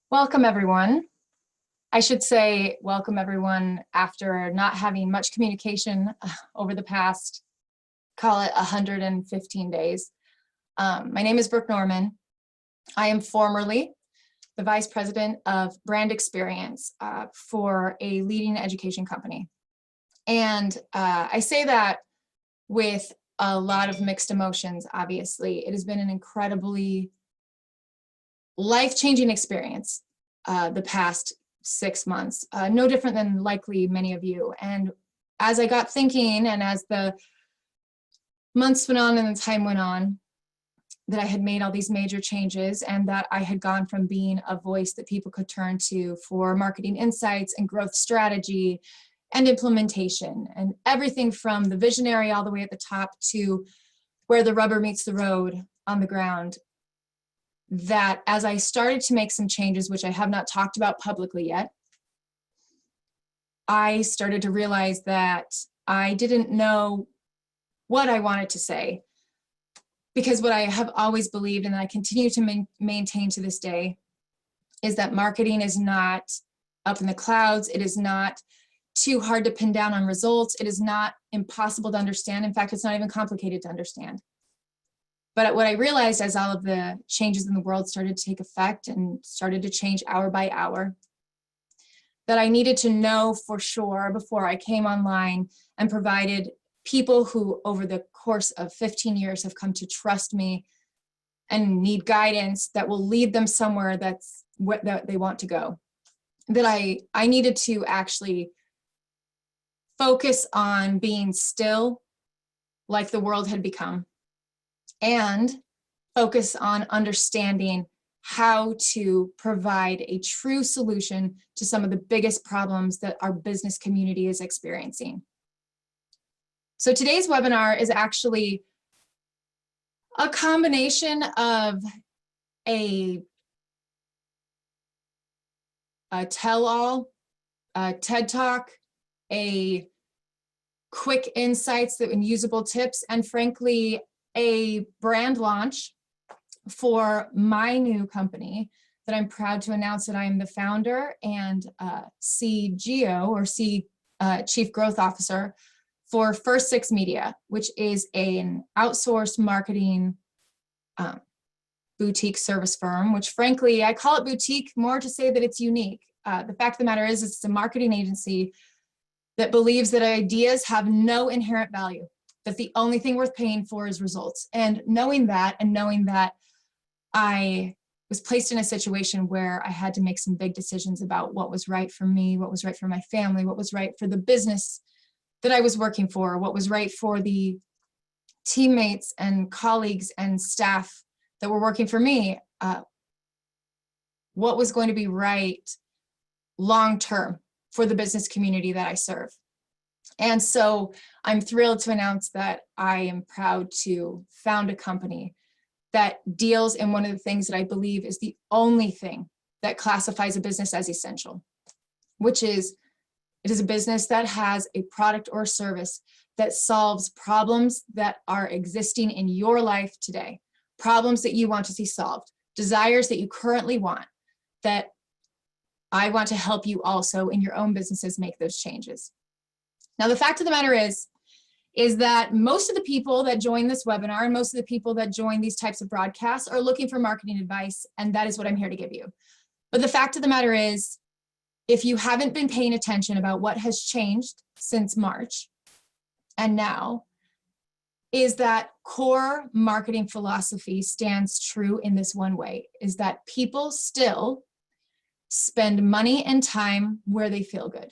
Welcome, everyone. I should say welcome, everyone, after not having much communication over the past, call it 115 days. My name is Brooke Norman. I am formerly the Vice President of Brand Experience for a leading education company. And I say that with a lot of mixed emotions, obviously. It has been an incredibly life-changing experience the past 6 months, no different than likely many of you. And as I got thinking, and as the months went on and the time went on, that I had made all these major changes and that I had gone from being a voice that people could turn to for marketing insights and growth strategy and implementation and everything from the visionary all the way at the top to where the rubber meets the road on the ground, that as I started to make some changes, which I have not talked about publicly yet, I started to realize that I didn't know what I wanted to say, because what I have always believed, and I continue to maintain to this day, is that marketing is not up in the clouds. It is not too hard to pin down on results. It is not impossible to understand. In fact, it's not even complicated to understand. But what I realized as all of the changes in the world started to take effect and started to change hour by hour, that I needed to know for sure before I came online and provided people who over the course of 15 years have come to trust me and need guidance that will lead them somewhere that's what they want to go. That I needed to actually focus on being still like the world had become, and focus on understanding how to provide a true solution to some of the biggest problems that our business community is experiencing. So today's webinar is actually a combination of a tell-all, a TED Talk, a quick insights and usable tips, and frankly, a brand launch for my new company that I'm proud to announce that I am the founder and CGO, or Chief Growth Officer, for First Six Media, which is an outsourced marketing boutique service firm, which frankly, I call it boutique more to say that it's unique. The fact of the matter is it's a marketing agency that believes that ideas have no inherent value, that the only thing worth paying for is results. And knowing that, I was placed in a situation where I had to make some big decisions about what was right for me, what was right for my family, what was right for the business that I was working for, what was right for the teammates and colleagues and staff that were working for me, what was going to be right long-term for the business community that I serve. And so I'm thrilled to announce that I am proud to found a company that deals in one of the things that I believe is the only thing that classifies a business as essential, which is it is a business that has a product or service that solves problems that are existing in your life today, problems that you want to see solved, desires that you currently want, that I want to help you also in your own businesses make those changes. Now, the fact of the matter is that most of the people that join this webinar and most of the people that join these types of broadcasts are looking for marketing advice, and that is what I'm here to give you. But the fact of the matter is, if you haven't been paying attention about what has changed since March and now, is that core marketing philosophy stands true in this one way, is that people still spend money and time where they feel good.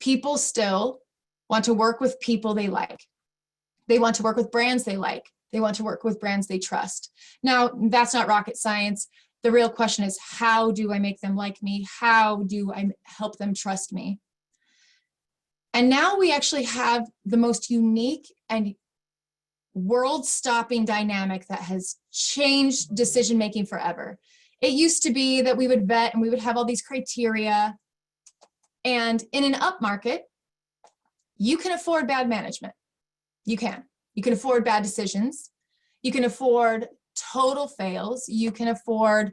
People still want to work with people they like. They want to work with brands they like. They want to work with brands they trust. Now, that's not rocket science. The real question is, how do I make them like me? How do I help them trust me? And now we actually have the most unique and world-stopping dynamic that has changed decision-making forever. It used to be that we would vet and we would have all these criteria. And in an upmarket, you can afford bad management. You can. You can afford bad decisions. You can afford total fails. You can afford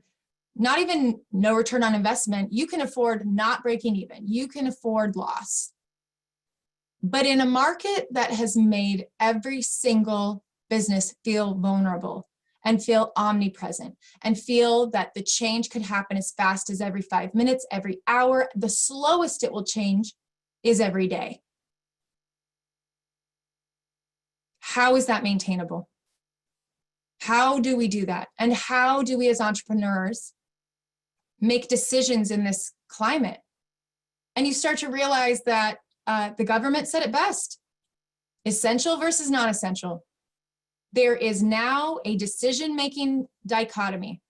not even no return on investment. You can afford not breaking even. You can afford loss. But in a market that has made every single business feel vulnerable and feel omnipresent and feel that the change could happen as fast as every 5 minutes, every hour, the slowest it will change is every day. How is that maintainable? How do we do that? And how do we as entrepreneurs make decisions in this climate? And you start to realize that the government said it best: essential versus non-essential. There is now a decision-making dichotomy.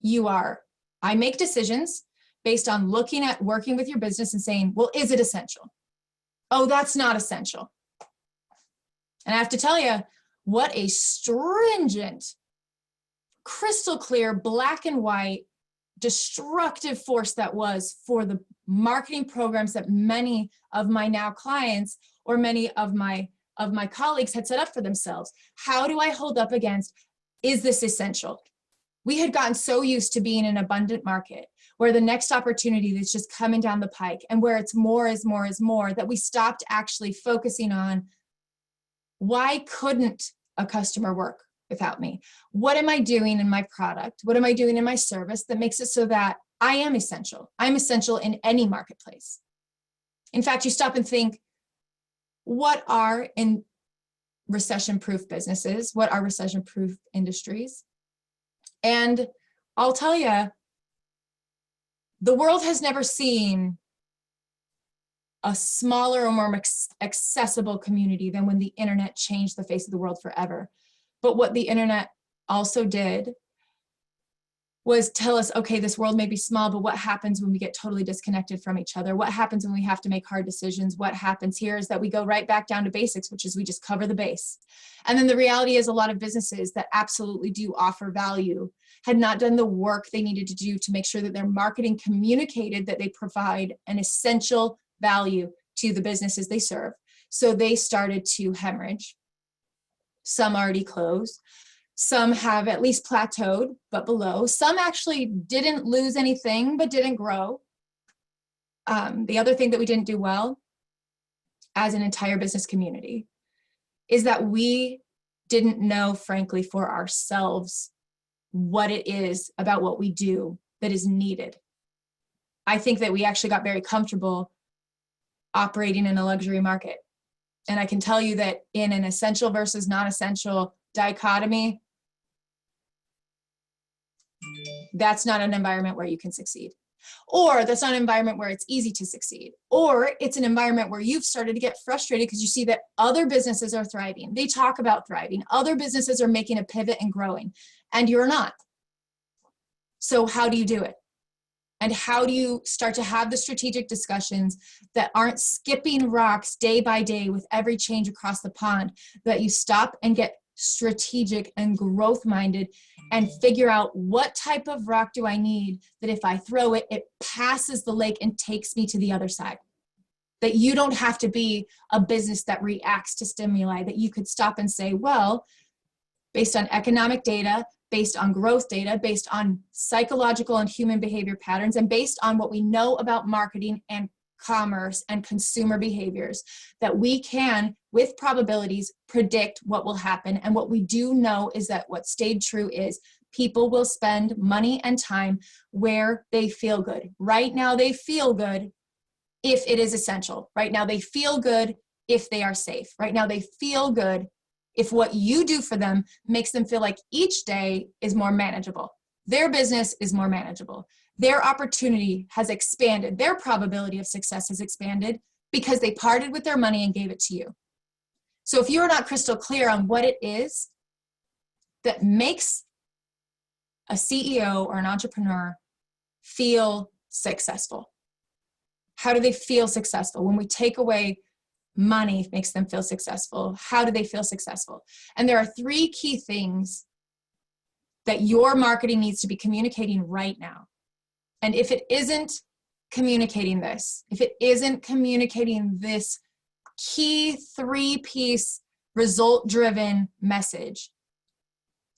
I make decisions based on looking at working with your business and saying, well, is it essential? Oh, that's not essential. And I have to tell you, what a stringent, crystal clear, black and white, destructive force that was for the marketing programs that many of my now clients or many of my colleagues had set up for themselves. How do I hold up against, is this essential? We had gotten so used to being in an abundant market where the next opportunity that's just coming down the pike and where it's more is more is more, that we stopped actually focusing on, why couldn't a customer work without me? What am I doing in my product? What am I doing in my service that makes it so that I am essential? I'm essential in any marketplace. In fact, you stop and think, what are in recession-proof businesses? What are recession-proof industries? And I'll tell you, the world has never seen a smaller or more accessible community than when the internet changed the face of the world forever. But what the internet also did was tell us, okay, this world may be small, but what happens when we get totally disconnected from each other? What happens when we have to make hard decisions? What happens here is that we go right back down to basics, which is we just cover the base. And then the reality is a lot of businesses that absolutely do offer value had not done the work they needed to do to make sure that their marketing communicated that they provide an essential value to the businesses they serve. So they started to hemorrhage. Some already closed. Some have at least plateaued, but below. Some actually didn't lose anything, but didn't grow. The other thing that we didn't do well as an entire business community is that we didn't know, frankly, for ourselves what it is about what we do that is needed. I think that we actually got very comfortable operating in a luxury market. And I can tell you that in an essential versus non-essential dichotomy, that's not an environment where you can succeed. Or that's not an environment where it's easy to succeed. Or it's an environment where you've started to get frustrated because you see that other businesses are thriving. They talk about thriving. Other businesses are making a pivot and growing, and you're not. So how do you do it? And how do you start to have the strategic discussions that aren't skipping rocks day by day with every change across the pond, that you stop and get strategic and growth minded and figure out what type of rock do I need that if I throw it, it passes the lake and takes me to the other side. That you don't have to be a business that reacts to stimuli, that you could stop and say, well, based on economic data, based on growth data, based on psychological and human behavior patterns, and based on what we know about marketing and commerce and consumer behaviors, that we can, with probabilities, predict what will happen. And what we do know is that what stayed true is people will spend money and time where they feel good. Right now, they feel good if it is essential. Right now, they feel good if they are safe. Right now, they feel good if what you do for them makes them feel like each day is more manageable. Their business is more manageable. Their opportunity has expanded. Their probability of success has expanded because they parted with their money and gave it to you. So if you're not crystal clear on what it is that makes a CEO or an entrepreneur feel successful, how do they feel successful? When we take away money makes them feel successful, how do they feel successful? And there are 3 key things that your marketing needs to be communicating right now. And if it isn't communicating this, if it isn't communicating this key 3-piece result-driven message,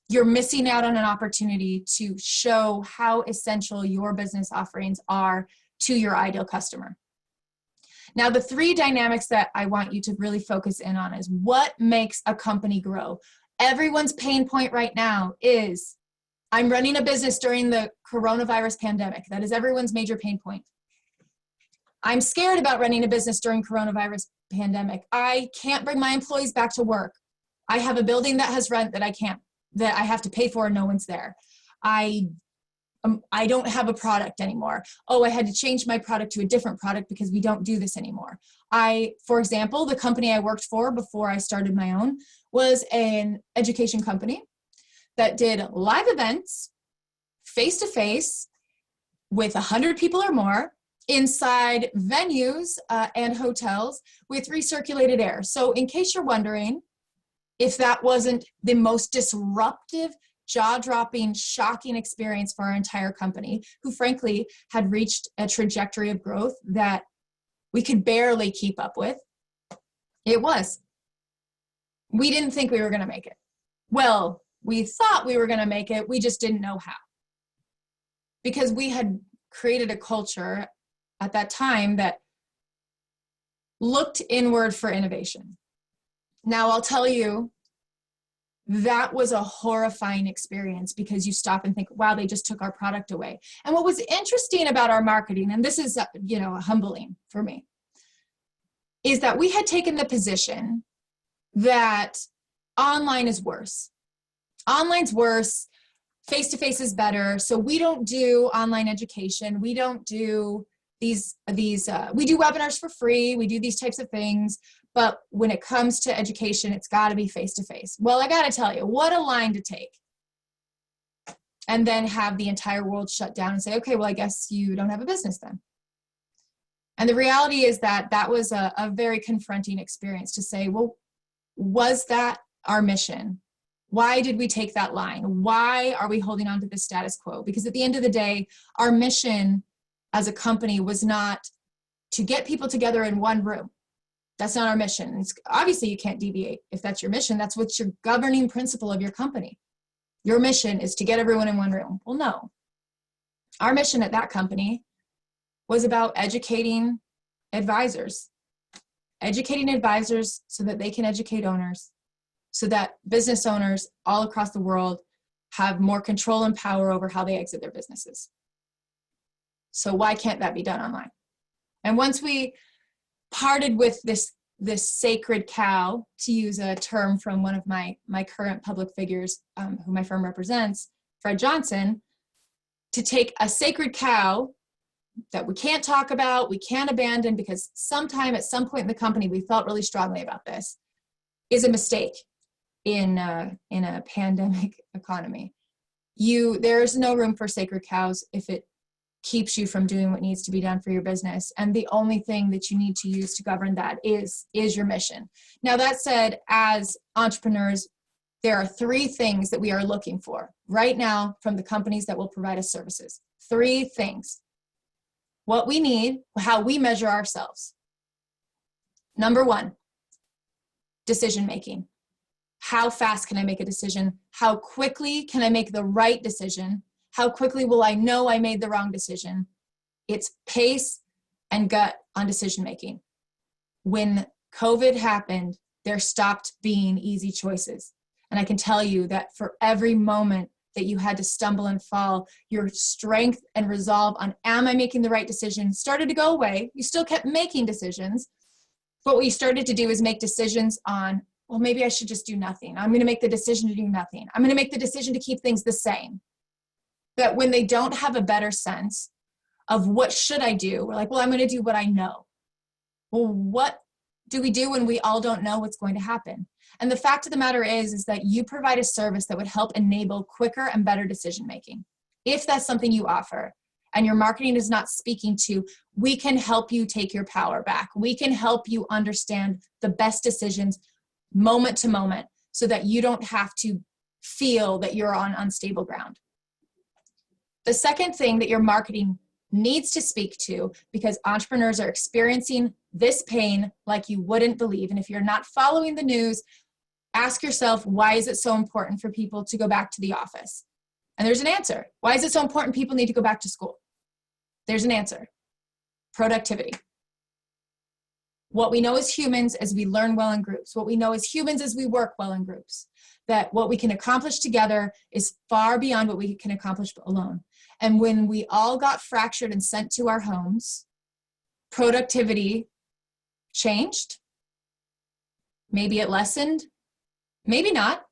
you're missing out on an opportunity to show how essential your business offerings are to your ideal customer. Now, the three dynamics that I want you to really focus in on is what makes a company grow. Everyone's pain point right now is, I'm running a business during the coronavirus pandemic. That is everyone's major pain point. I'm scared about running a business during coronavirus pandemic. I can't bring my employees back to work. I have a building that has rent that I have to pay for and no one's there. I don't have a product anymore. Oh, I had to change my product to a different product because we don't do this anymore. For example, the company I worked for before I started my own was an education company that did live events, face-to-face, with 100 people or more, inside venues and hotels with recirculated air. So in case you're wondering if that wasn't the most disruptive, jaw-dropping, shocking experience for our entire company, who frankly had reached a trajectory of growth that we could barely keep up with, it was. We didn't think we were going to make it. Well, we thought we were going to make it, we just didn't know how. Because we had created a culture at that time that looked inward for innovation. Now, I'll tell you, that was a horrifying experience because you stop and think, wow, they just took our product away. And what was interesting about our marketing, and this is, humbling for me, is that we had taken the position that online is worse. Online's worse, face-to-face is better. So we don't do online education. We don't do we do webinars for free. We do these types of things. But when it comes to education, it's got to be face-to-face. Well, I got to tell you, what a line to take. And then have the entire world shut down and say, okay, well, I guess you don't have a business then. And the reality is that that was a very confronting experience to say, well, was that our mission? Why did we take that line? Why are we holding on to the status quo? Because at the end of the day, our mission as a company was not to get people together in one room. That's not our mission. Obviously, you can't deviate if that's your mission. That's what's your governing principle of your company. Your mission is to get everyone in one room. Well, no. Our mission at that company was about educating advisors. Educating advisors so that they can educate owners, so that business owners all across the world have more control and power over how they exit their businesses. So why can't that be done online? And once we parted with this sacred cow, to use a term from one of my current public figures who my firm represents, Fred Johnson, to take a sacred cow that we can't talk about, we can't abandon, because at some point in the company, we felt really strongly about this, is a mistake in a pandemic economy. There's no room for sacred cows if it keeps you from doing what needs to be done for your business. And the only thing that you need to use to govern that is your mission. Now, that said, as entrepreneurs, there are three things that we are looking for right now from the companies that will provide us services. Three things. What we need, how we measure ourselves. Number one, decision-making. How fast can I make a decision? How quickly can I make the right decision? How quickly will I know I made the wrong decision? It's pace and gut on decision-making. When COVID happened, there stopped being easy choices. And I can tell you that for every moment that you had to stumble and fall, your strength and resolve on, am I making the right decision, started to go away. You still kept making decisions, but what you started to do is make decisions on, well, maybe I should just do nothing. I'm going to make the decision to do nothing. I'm going to make the decision to keep things the same. That when they don't have a better sense of what should I do, we're like, well, I'm going to do what I know. Well, what do we do when we all don't know what's going to happen? And the fact of the matter is that you provide a service that would help enable quicker and better decision-making. If that's something you offer and your marketing is not speaking to, we can help you take your power back. We can help you understand the best decisions moment to moment so that you don't have to feel that you're on unstable ground. The second thing that your marketing needs to speak to, because entrepreneurs are experiencing this pain like you wouldn't believe. And if you're not following the news, Ask yourself, why is it so important for people to go back to the office? And there's an answer. Why is it so important people need to go back to school? There's an answer. Productivity. What we know as humans is we learn well in groups. What we know as humans is we work well in groups. That what we can accomplish together is far beyond what we can accomplish alone. And when we all got fractured and sent to our homes, productivity changed. Maybe it lessened. Maybe not.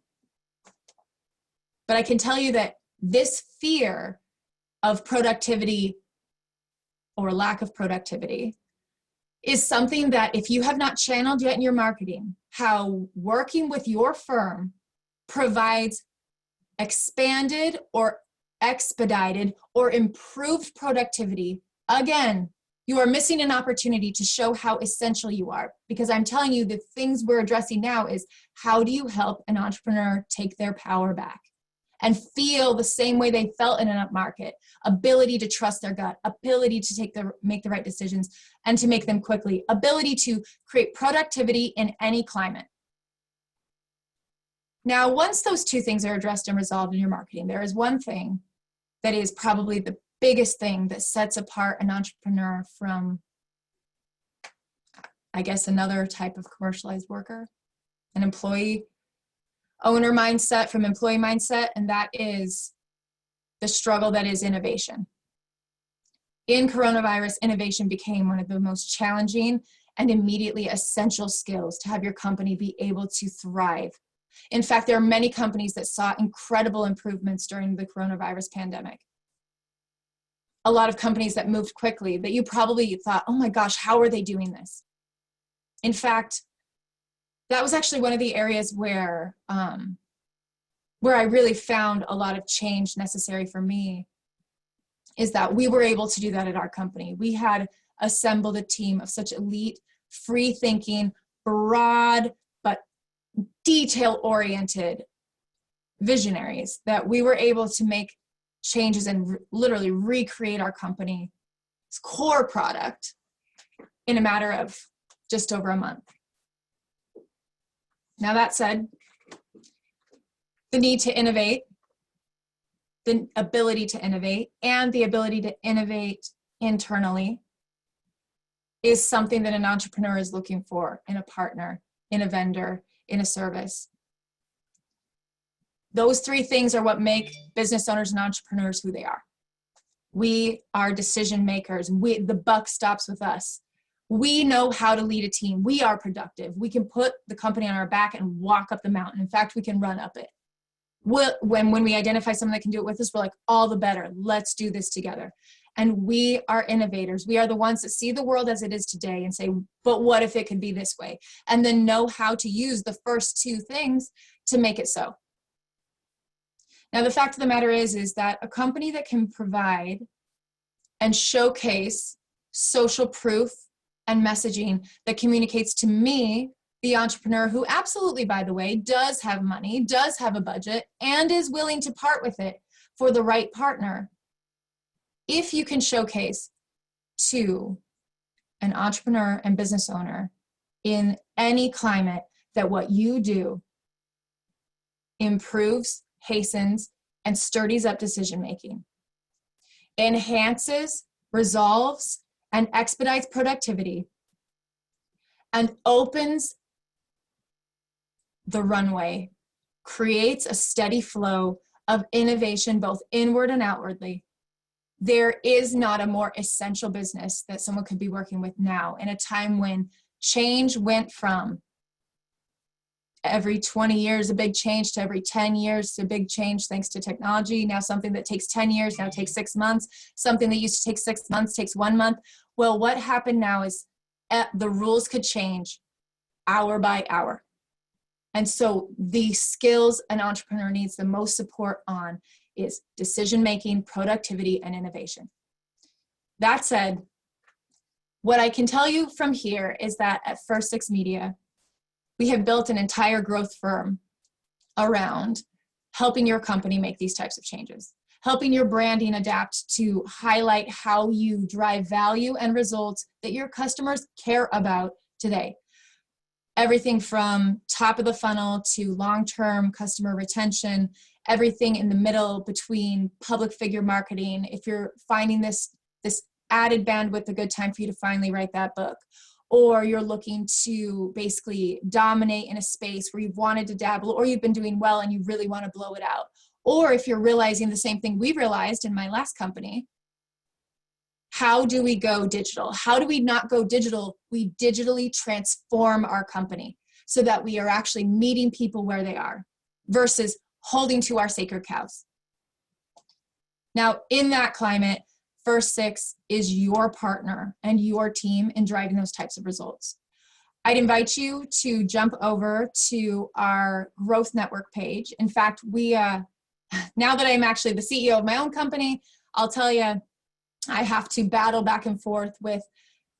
But I can tell you that this fear of productivity or lack of productivity is something that if you have not channeled yet in your marketing, how working with your firm provides expanded or expedited or improved productivity, again, you are missing an opportunity to show how essential you are. Because I'm telling you, the things we're addressing now is how do you help an entrepreneur take their power back and feel the same way they felt in an up market, ability to trust their gut, ability to make the right decisions and to make them quickly, ability to create productivity in any climate. Now, once those two things are addressed and resolved in your marketing, there is one thing that is probably the biggest thing that sets apart an entrepreneur from, I guess, another type of commercialized worker, an employee owner mindset from employee mindset, and that is the struggle that is innovation. In coronavirus, innovation became one of the most challenging and immediately essential skills to have your company be able to thrive. In fact, there are many companies that saw incredible improvements during the coronavirus pandemic. A lot of companies that moved quickly that you probably thought, oh my gosh, how are they doing this? In fact, that was actually one of the areas where I really found a lot of change necessary for me, is that we were able to do that at our company. We had assembled a team of such elite, free-thinking, broad, but detail-oriented visionaries that we were able to make changes and literally recreate our company's core product in a matter of just over a month. Now that said, the need to innovate, the ability to innovate, and the ability to innovate internally is something that an entrepreneur is looking for in a partner, in a vendor, in a service. Those three things are what make business owners and entrepreneurs who they are. We are decision makers. The buck stops with us. We know how to lead a team. We are productive. We can put the company on our back and walk up the mountain. In fact, we can run up it. When we identify someone that can do it with us, we're like, all the better. Let's do this together. And we are innovators. We are the ones that see the world as it is today and say, but what if it could be this way? And then know how to use the first two things to make it so. Now, the fact of the matter is that a company that can provide and showcase social proof and messaging that communicates to me, the entrepreneur, who absolutely, by the way, does have money, does have a budget, and is willing to part with it for the right partner. If you can showcase to an entrepreneur and business owner in any climate that what you do improves, hastens, and sturdies up decision-making, enhances, resolves, and expedites productivity, and opens the runway, creates a steady flow of innovation both inward and outwardly. There is not a more essential business that someone could be working with now in a time when change went from every 20 years, a big change, to every 10 years, a big change thanks to technology. Now something that takes 10 years now takes 6 months. Something that used to take 6 months takes 1 month. Well, what happened now is the rules could change hour by hour. And so the skills an entrepreneur needs the most support on is decision-making, productivity, and innovation. That said, what I can tell you from here is that at First Six Media, we have built an entire growth firm around helping your company make these types of changes, helping your branding adapt to highlight how you drive value and results that your customers care about today. everything from top of the funnel to long-term customer retention, everything in the middle between public figure marketing. If you're finding this added bandwidth, a good time for you to finally write that book, or you're looking to basically dominate in a space where you've wanted to dabble, or you've been doing well and you really want to blow it out. Or if you're realizing the same thing we realized in my last company, how do we go digital? How do we not go digital? We digitally transform our company so that we are actually meeting people where they are versus holding to our sacred cows. Now, in that climate, First Six is your partner and your team in driving those types of results. I'd invite you to jump over to our growth network page. In fact, now that I'm actually the CEO of my own company, I'll tell you, I have to battle back and forth with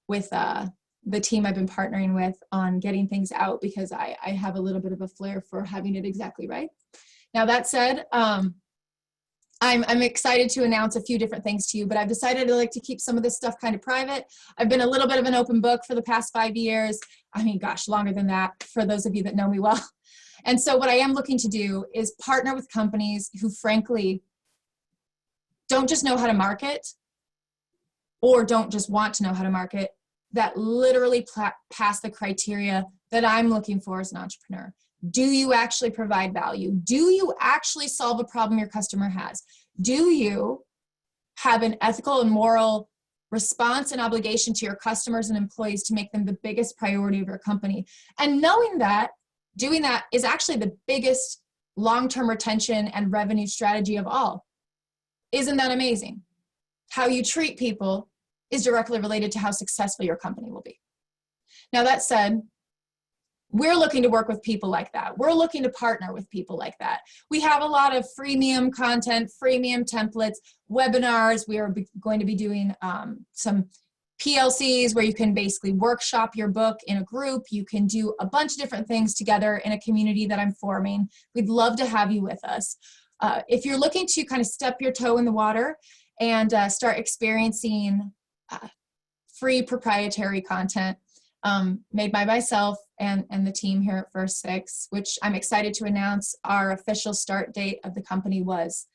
the team I've been partnering with on getting things out because I have a little bit of a flair for having it exactly right. Now that said, I'm excited to announce a few different things to you, but I've decided to like to keep some of this stuff kind of private. I've been a little bit of an open book for the past 5 years. I mean, gosh, longer than that for those of you that know me well. And so what I am looking to do is partner with companies who frankly don't just know how to market or don't just want to know how to market, that literally pass the criteria that I'm looking for as an entrepreneur. Do you actually provide value? Do you actually solve a problem your customer has? Do you have an ethical and moral response and obligation to your customers and employees to make them the biggest priority of your company? And knowing that, doing that is actually the biggest long-term retention and revenue strategy of all. Isn't that amazing? How you treat people is directly related to how successful your company will be. Now that said, we're looking to work with people like that. We're looking to partner with people like that. We have a lot of freemium content, freemium templates, webinars. We are going to be doing some PLCs where you can basically workshop your book in a group. You can do a bunch of different things together in a community that I'm forming. We'd love to have you with us. If you're looking to kind of step your toe in the water and start experiencing free proprietary content made by myself and the team here at First Six, which I'm excited to announce our official start date of the company was,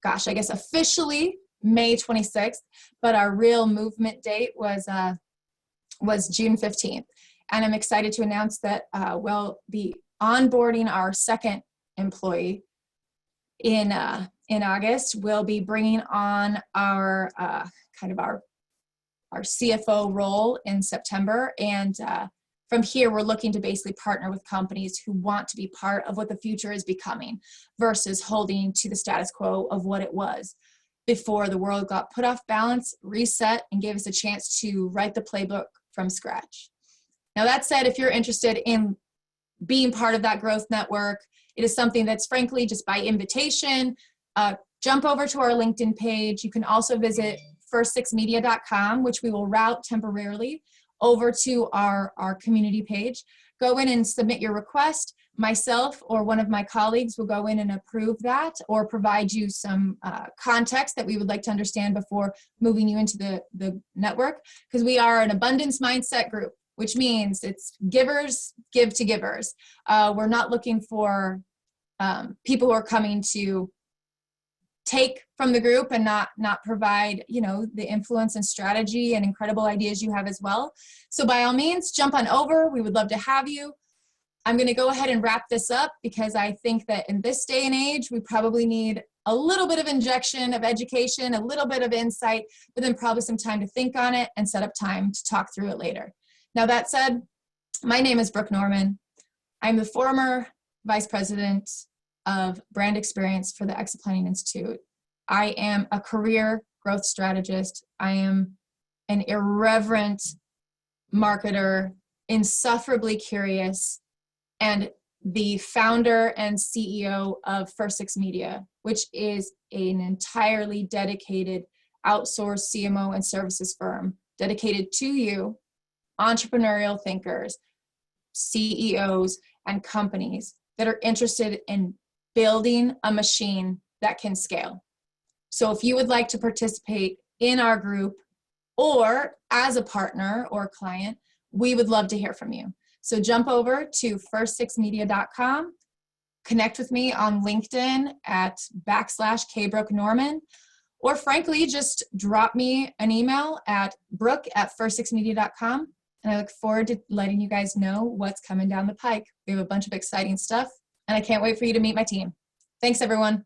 gosh, I guess officially May 26th, but our real movement date was June 15th. And I'm excited to announce that we'll be onboarding our second employee in August. We'll be bringing on our our CFO role in September. And from here, we're looking to basically partner with companies who want to be part of what the future is becoming versus holding to the status quo of what it was before the world got put off balance, reset, and gave us a chance to write the playbook from scratch. Now that said, if you're interested in being part of that growth network, it is something that's frankly just by invitation. Jump over to our LinkedIn page. You can also visit firstsixmedia.com, which we will route temporarily over to our community page. Go in and submit your request. Myself or one of my colleagues will go in and approve that or provide you some context that we would like to understand before moving you into the network, because we are an abundance mindset group, which means it's givers give to givers. We're not looking for people who are coming to take from the group and not provide, you know, the influence and strategy and incredible ideas you have as well. So by all means, jump on over. We would love to have you. I'm going to go ahead and wrap this up because I think that in this day and age, we probably need a little bit of injection of education, a little bit of insight, but then probably some time to think on it and set up time to talk through it later. Now that said, my name is Brooke Norman. I'm the former Vice President of Brand Experience for the Exoplanning Institute. I am a career growth strategist. I am an irreverent marketer, insufferably curious, and the founder and CEO of First Six Media, which is an entirely dedicated outsourced CMO and services firm dedicated to you, entrepreneurial thinkers, CEOs, and companies that are interested in building a machine that can scale. So if you would like to participate in our group or as a partner or client, we would love to hear from you. So jump over to first6media.com, connect with me on LinkedIn at /KBrookeNorman, or frankly, just drop me an email at brooke@first6media.com. And I look forward to letting you guys know what's coming down the pike. We have a bunch of exciting stuff, and I can't wait for you to meet my team. Thanks, everyone.